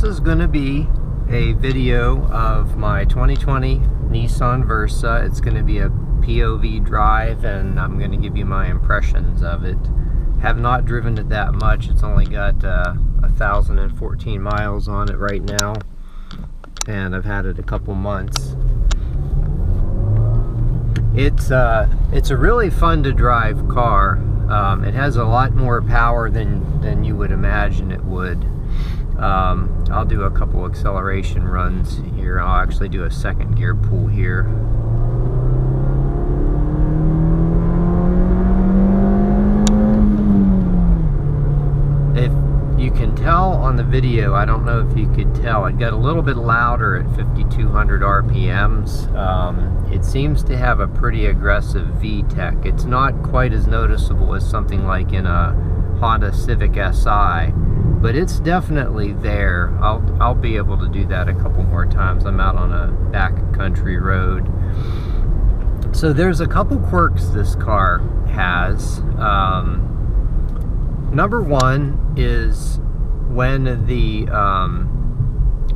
This is going to be a video of my 2020 Nissan Versa. It's going to be a POV drive, and I'm going to give you my impressions of it. Have not driven it that much. It's only got 1,014 miles on it right now, and I've had it a couple months. It's a really fun to drive car. It has a lot more power than you would imagine it would. I'll do a couple acceleration runs here. I'll actually do a second gear pull here. If you can tell on the video, I don't know if you could tell, it got a little bit louder at 5,200 RPMs. It seems to have a pretty aggressive VTEC. It's not quite as noticeable as something like in a Honda Civic Si, but it's definitely there. I'll be able to do that a couple more times. I'm out on a backcountry road. So there's a couple quirks this car has. Number one is when the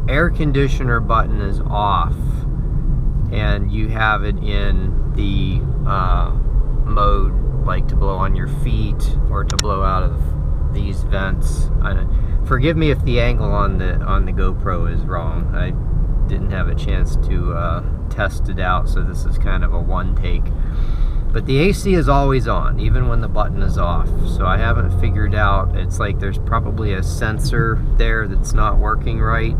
air conditioner button is off and you have it in the mode like to blow on your feet or to blow out of these vents. Forgive me if the angle on the GoPro is wrong. I didn't have a chance to test it out, so this is kind of a one take. But the AC is always on, even when the button is off. So I haven't figured out, it's like there's probably a sensor there that's not working right.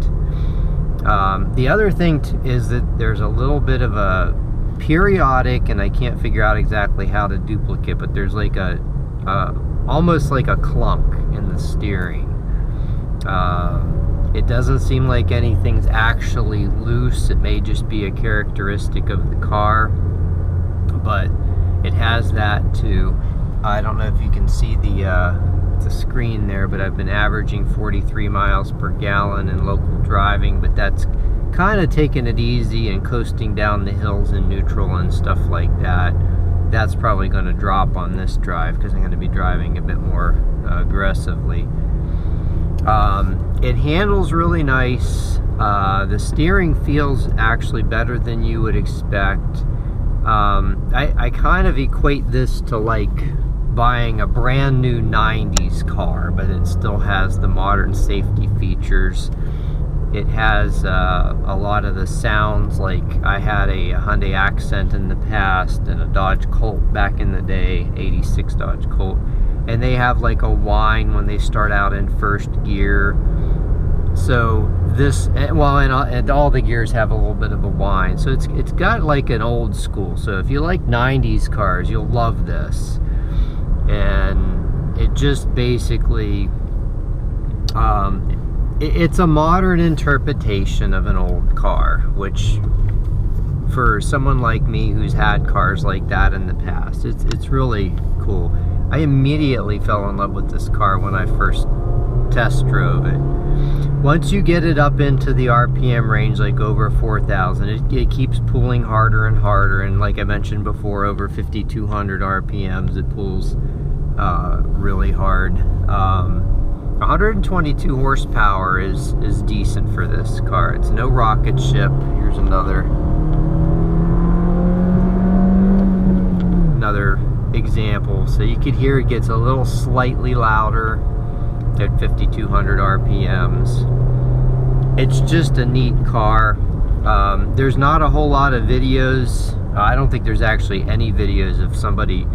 The other thing is that there's a little bit of a periodic, and I can't figure out exactly how to duplicate, but there's like a almost like a clunk in the steering. It doesn't seem like anything's actually loose. It may just be a characteristic of the car, but it has that too. I don't know if you can see the screen there, but I've been averaging 43 miles per gallon in local driving, but that's kind of taking it easy and coasting down the hills in neutral and stuff like that. That's probably going to drop on this drive because I'm going to be driving a bit more aggressively. It handles really nice. The steering feels actually better than you would expect. I kind of equate this to like buying a brand new 90s car, but it still has the modern safety features. It has a lot of the sounds, like I had a Hyundai Accent in the past and a Dodge Colt back in the day, 86 Dodge Colt, and they have like a whine when they start out in first gear. So this, well, and all the gears have a little bit of a whine, so it's got like an old school. So if you like 90s cars, you'll love this. And it just basically it's a modern interpretation of an old car, which for someone like me who's had cars like that in the past, it's really cool. I immediately fell in love with this car when I first test drove it. Once you get it up into the RPM range, like over 4,000, it keeps pulling harder and harder, and like I mentioned before, over 5,200 RPMs it pulls really hard. 122 horsepower is decent for this car. It's no rocket ship. Here's another example. So you could hear it gets a little slightly louder at 5,200 RPMs. It's just a neat car. There's not a whole lot of videos. I don't think there's actually any videos of somebody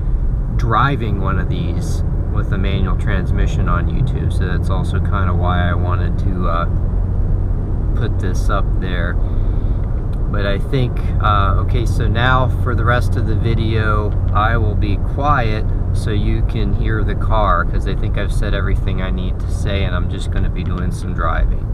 driving one of these with a manual transmission on YouTube, so that's also kind of why I wanted to put this up there. But I think, okay, so now for the rest of the video, I will be quiet so you can hear the car, because I think I've said everything I need to say, and I'm just going to be doing some driving.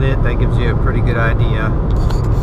it. That gives you a pretty good idea.